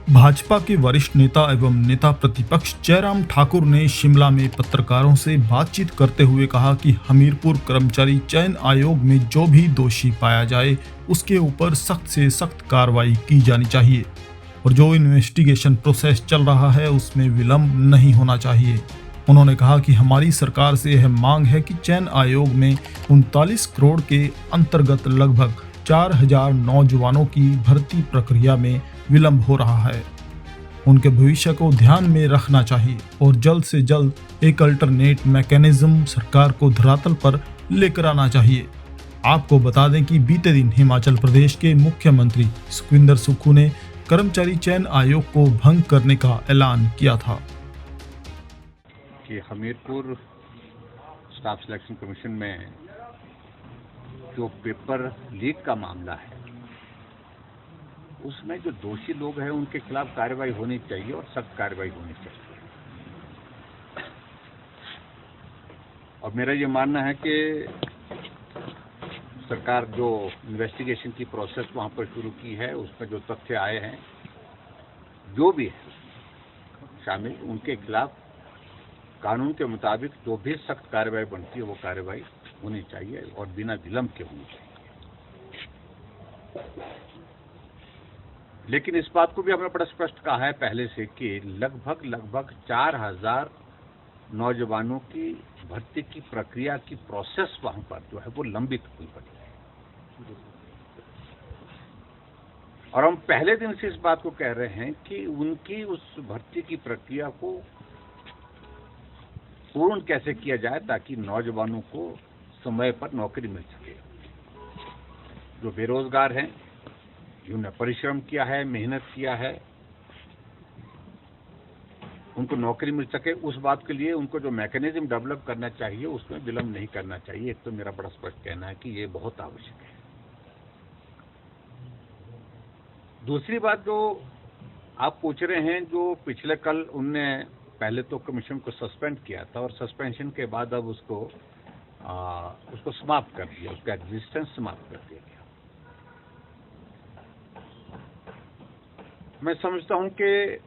भाजपा के वरिष्ठ नेता एवं नेता प्रतिपक्ष जयराम ठाकुर ने शिमला में पत्रकारों से बातचीत करते हुए कहा कि हमीरपुर कर्मचारी चयन आयोग में जो भी दोषी पाया जाए उसके ऊपर सख्त से सख्त कार्रवाई की जानी चाहिए और जो इन्वेस्टिगेशन प्रोसेस चल रहा है उसमें विलंब नहीं होना चाहिए। उन्होंने कहा कि हमारी सरकार से यह मांग है कि चयन आयोग में 39 करोड़ के अंतर्गत लगभग 4000 नौजवानों की भर्ती प्रक्रिया में विलंब हो रहा है। उनके भविष्य को ध्यान में रखना चाहिए और जल्द से जल्द एक अल्टरनेट मैकेनिज्म सरकार को धरातल पर लेकर आना चाहिए। आपको बता दें कि बीते दिन हिमाचल प्रदेश के मुख्यमंत्री सुखविंदर सुक्खू ने कर्मचारी चयन आयोग को भंग करने का ऐलान किया था कि हमीरपुर स्टाफ सिलेक्शन कमीशन में जो पेपर लीक का मामला है उसमें जो दोषी लोग हैं उनके खिलाफ कार्रवाई होनी चाहिए और सख्त कार्रवाई होनी चाहिए। और मेरा ये मानना है कि सरकार जो इन्वेस्टिगेशन की प्रोसेस वहां पर शुरू की है उसमें जो तथ्य आए हैं जो भी है शामिल उनके खिलाफ कानून के मुताबिक जो भी सख्त कार्रवाई बनती है वो कार्रवाई होनी चाहिए और बिना विलंब के होनी चाहिए। लेकिन इस बात को भी हमने बड़ा स्पष्ट कहा है पहले से कि लगभग 4000 नौजवानों की भर्ती की प्रक्रिया की प्रोसेस वहां पर जो है वो लंबित हुई पड़ी है। और हम पहले दिन से इस बात को कह रहे हैं कि उनकी उस भर्ती की प्रक्रिया को पूर्ण कैसे किया जाए ताकि नौजवानों को समय पर नौकरी मिल सके। जो बेरोजगार हैं जिन्होंने परिश्रम किया है, मेहनत किया है, उनको नौकरी मिल सके उस बात के लिए उनको जो मैकेनिज्म डेवलप करना चाहिए उसमें विलंब नहीं करना चाहिए। एक तो मेरा बड़ा स्पष्ट कहना है कि ये बहुत आवश्यक है। दूसरी बात जो आप पूछ रहे हैं, जो पिछले कल उनने पहले तो कमीशन को सस्पेंड किया था और सस्पेंशन के बाद अब उसको समाप्त कर दिया, उसका एग्जिस्टेंस समाप्त कर दिया गया। मैं समझता हूं कि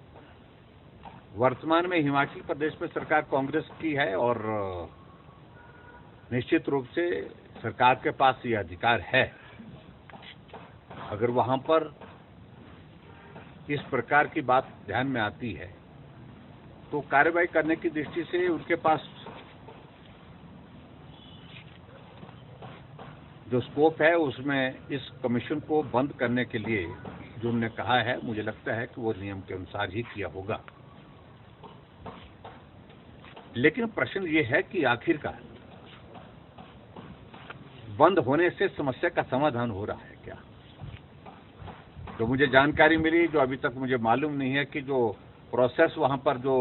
वर्तमान में हिमाचल प्रदेश में सरकार कांग्रेस की है और निश्चित रूप से सरकार के पास ये अधिकार है। अगर वहां पर इस प्रकार की बात ध्यान में आती है तो कार्रवाई करने की दृष्टि से उनके पास जो स्कोप है उसमें इस कमीशन को बंद करने के लिए जो उन्होंने कहा है मुझे लगता है कि वो नियम के अनुसार ही किया होगा। लेकिन प्रश्न ये है कि आखिरकार बंद होने से समस्या का समाधान हो रहा है क्या? जो मुझे जानकारी मिली, जो अभी तक मुझे मालूम नहीं है कि जो प्रोसेस वहां पर जो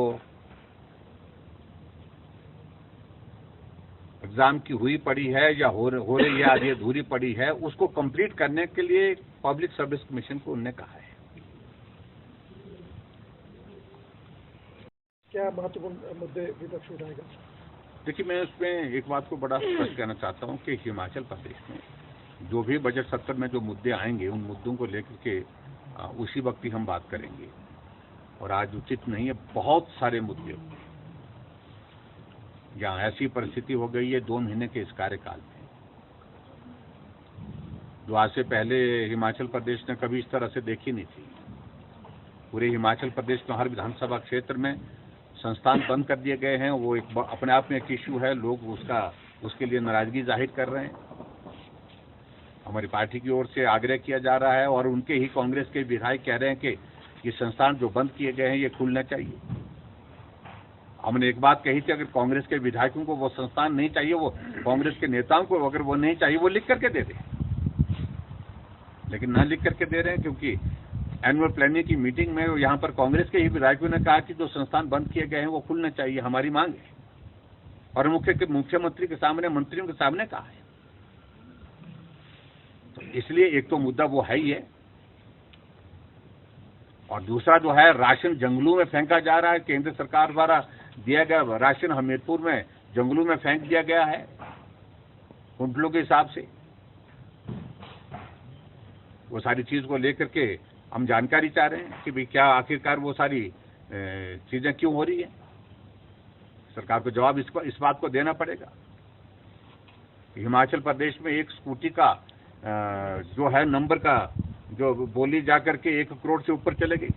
एग्जाम की हुई पड़ी है या हो रही है आधी अधूरी पड़ी है, उसको कंप्लीट करने के लिए पब्लिक सर्विस कमीशन को उन्होंने कहा है। क्या महत्वपूर्ण मुद्दे विपक्ष उठाएगा? देखिए, मैं उसमें एक बात को बड़ा स्पष्ट कहना चाहता हूं कि हिमाचल प्रदेश में जो भी बजट सत्र में जो मुद्दे आएंगे उन मुद्दों को लेकर के उसी वक्त ही हम बात करेंगे और आज उचित नहीं है। बहुत सारे मुद्दे जहां ऐसी परिस्थिति हो गई है 2 महीने के इस कार्यकाल में, जो आज से पहले हिमाचल प्रदेश ने कभी इस तरह से देखी नहीं थी। पूरे हिमाचल प्रदेश में हर विधानसभा क्षेत्र में संस्थान बंद कर दिए गए हैं। वो एक अपने आप में एक इश्यू है, लोग उसके लिए नाराजगी जाहिर कर रहे हैं। हमारी पार्टी की ओर से आग्रह किया जा रहा है और उनके ही कांग्रेस के विधायक कह रहे हैं कि ये संस्थान जो बंद किए गए हैं ये खुलना चाहिए। हमने एक बात कही थी, अगर कांग्रेस के विधायकों को वो संस्थान नहीं चाहिए, वो कांग्रेस के नेताओं को अगर वो नहीं चाहिए वो लिख करके दे दे, लेकिन ना लिख करके दे रहे हैं क्योंकि एनुअल प्लानिंग की मीटिंग में यहां पर कांग्रेस के ही विधायकों ने कहा कि जो संस्थान बंद किए गए हैं वो खुलना चाहिए, हमारी मांग है। और मुख्यमंत्री के सामने, मंत्रियों के सामने कहा है। तो इसलिए एक तो मुद्दा वो है ही है और दूसरा जो है राशन जंगलों में फेंका जा रहा है। केंद्र सरकार द्वारा दिया गया राशन हमीरपुर में जंगलों में फेंक दिया गया है कुंटलों के हिसाब से। वो सारी चीज को लेकर के हम जानकारी चाह रहे हैं कि भाई क्या आखिरकार वो सारी चीजें क्यों हो रही है। सरकार को जवाब इस बात को देना पड़ेगा। हिमाचल प्रदेश में एक स्कूटी का जो है नंबर का जो बोली जाकर के 1 करोड़ से ऊपर चले गई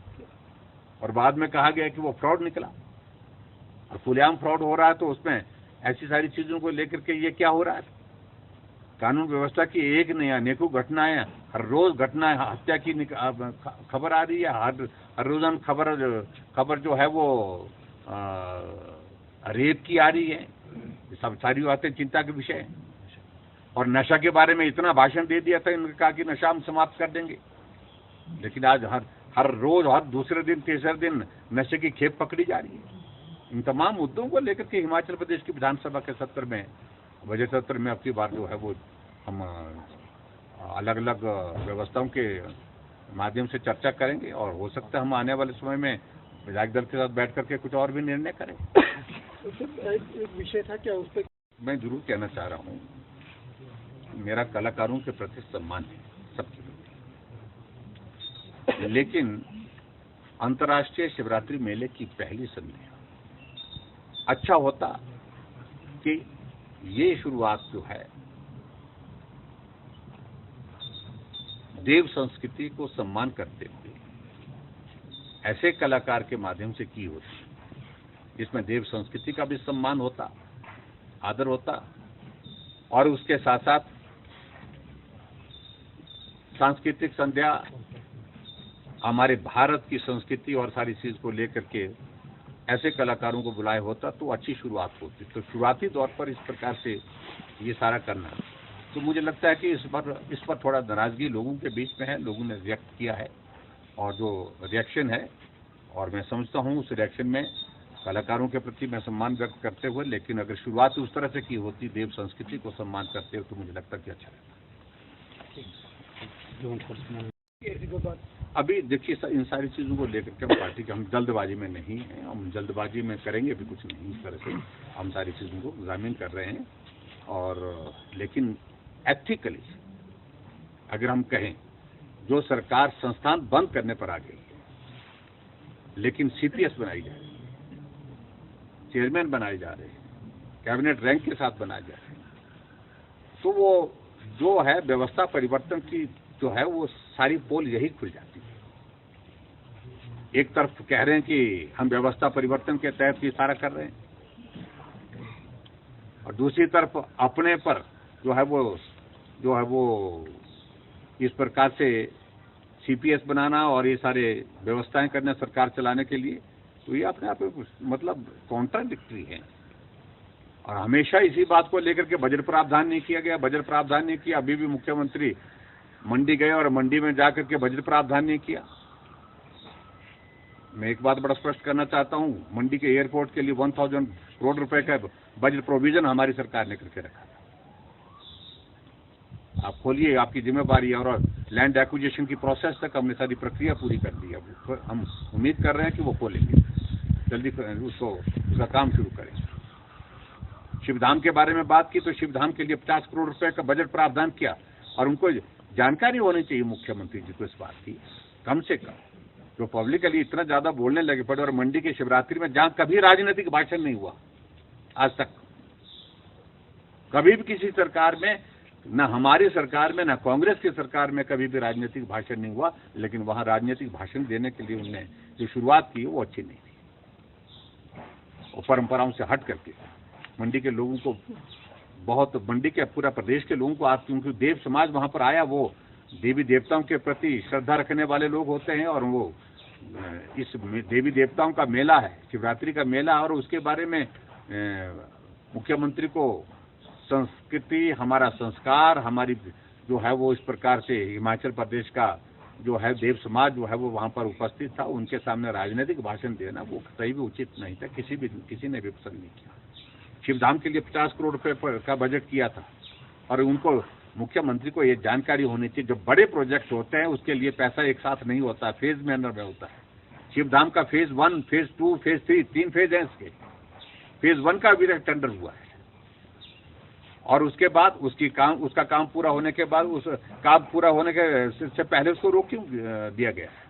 और बाद में कहा गया कि वो फ्रॉड निकला और खुलेआम फ्रॉड हो रहा है। तो उसमें ऐसी सारी चीजों को लेकर के ये क्या हो रहा है। कानून व्यवस्था की एक नहीं अनेकों घटनाएं, हर रोज घटनाएं, हत्या की खबर आ रही है, हर रोजाना खबर जो है वो रेप की आ रही है। सब सारी बातें चिंता के विषय है। और नशा के बारे में इतना भाषण दे दिया था, इन्होंने कहा कि नशा हम समाप्त कर देंगे, लेकिन आज हर रोज हर दूसरे दिन तीसरे दिन नशे की खेप पकड़ी जा रही है। इन तमाम मुद्दों को लेकर के हिमाचल प्रदेश की विधानसभा के सत्र में, बजट सत्र में अब की बार जो है वो हम अलग अलग व्यवस्थाओं के माध्यम से चर्चा करेंगे और हो सकता है हम आने वाले समय में विधायक दल के साथ बैठ करके कुछ और भी निर्णय करें। एक विषय था क्या उस पर? मैं जरूर कहना चाह रहा हूँ, मेरा कलाकारों के प्रति सम्मान है सबके प्रति, लेकिन अंतर्राष्ट्रीय शिवरात्रि मेले की पहली संध्या अच्छा होता कि ये शुरुआत जो है देव संस्कृति को सम्मान करते हुए ऐसे कलाकार के माध्यम से की होती, जिसमें देव संस्कृति का भी सम्मान होता, आदर होता और उसके साथ साथ सांस्कृतिक संध्या हमारे भारत की संस्कृति और सारी चीज को लेकर के ऐसे कलाकारों को बुलाया होता तो अच्छी शुरुआत होती। तो शुरुआती दौर पर इस प्रकार से ये सारा करना, तो मुझे लगता है कि इस पर थोड़ा नाराजगी लोगों के बीच में है, लोगों ने रिएक्ट किया है और जो रिएक्शन है, और मैं समझता हूँ उस रिएक्शन में कलाकारों के प्रति मैं सम्मान व्यक्त करते हुए, लेकिन अगर शुरुआत उस तरह से की होती देव संस्कृति को सम्मान करते हुए तो मुझे लगता कि अच्छा रहता। अभी देखिए इन सारी चीजों को लेकर के हम पार्टी के हम जल्दबाजी में नहीं हैं, हम जल्दबाजी में करेंगे भी कुछ नहीं। इस तरह से हम सारी चीजों को एग्जामिन कर रहे हैं और लेकिन एथिकली अगर हम कहें, जो सरकार संस्थान बंद करने पर आ गई है लेकिन सीपीएस बनाई जा रही है, चेयरमैन बनाए जा रहे हैं, कैबिनेट रैंक के साथ बनाए जा रहे हैं, तो वो जो है व्यवस्था परिवर्तन की जो है वो सारी पोल यही खुल जाती है। एक तरफ कह रहे हैं कि हम व्यवस्था परिवर्तन के तहत ये सारा कर रहे हैं और दूसरी तरफ अपने पर जो है वो इस प्रकार से सीपीएस बनाना और ये सारे व्यवस्थाएं करना सरकार चलाने के लिए, तो ये अपने आप में मतलब कॉन्ट्राडिक्टरी है। और हमेशा इसी बात को लेकर के बजट प्रावधान नहीं किया गया, बजट प्रावधान नहीं किया। अभी भी मुख्यमंत्री मंडी गए और मंडी में जाकर के बजट प्रावधान नहीं किया। मैं एक बात बड़ा स्पष्ट करना चाहता हूं, मंडी के एयरपोर्ट के लिए 1000 करोड़ रुपए का बजट प्रोविजन हमारी सरकार ने करके रखा था। आप खोलिए, आपकी जिम्मेवारी है। और लैंड एक्विजिशन की प्रोसेस तक हमने सारी प्रक्रिया पूरी कर दी है। हम उम्मीद कर रहे हैं कि वो खोलेंगे, जल्दी उसका काम शुरू करेंगे। शिवधाम के बारे में बात की तो शिवधाम के लिए 50 करोड़ रुपए का बजट प्रावधान किया और उनको जानकारी होनी चाहिए मुख्यमंत्री जी को इस बात की, कम से कम जो पब्लिकली इतना ज्यादा बोलने लगे पड़े। और मंडी के शिवरात्रि में जहां कभी राजनीतिक भाषण नहीं हुआ आज तक, कभी भी किसी सरकार में, न हमारी सरकार में न कांग्रेस की सरकार में कभी भी राजनीतिक भाषण नहीं हुआ, लेकिन वहां राजनीतिक भाषण देने के लिए उन्होंने जो शुरुआत की वो अच्छी नहीं थी। वो परंपराओं से हट करके मंडी के लोगों को बहुत, मंडी के पूरा प्रदेश के लोगों को आज, क्योंकि देव समाज वहां पर आया, वो देवी देवताओं के प्रति श्रद्धा रखने वाले लोग होते हैं और वो इस देवी देवताओं का मेला है, शिवरात्रि का मेला, और उसके बारे में मुख्यमंत्री को संस्कृति, हमारा संस्कार, हमारी जो है वो इस प्रकार से हिमाचल प्रदेश का जो है देव समाज जो है वो वहां पर उपस्थित था, उनके सामने राजनीतिक भाषण देना वो कहीं भी उचित नहीं था, किसी ने भी पसंद नहीं किया। शिवधाम के लिए 50 करोड़ रुपए का बजट किया था और उनको, मुख्यमंत्री को ये जानकारी होनी चाहिए, जो बड़े प्रोजेक्ट होते हैं उसके लिए पैसा एक साथ नहीं होता, फेज मैनर में होता है। शिवधाम का फेज 1, फेज 2, फेज 3, 3 फेज है इसके। फेज 1 का अभी तक टेंडर हुआ है और उसके बाद उसका काम पूरा होने के बाद, उस काम पूरा होने के से पहले उसको रोक क्यों दिया गया है?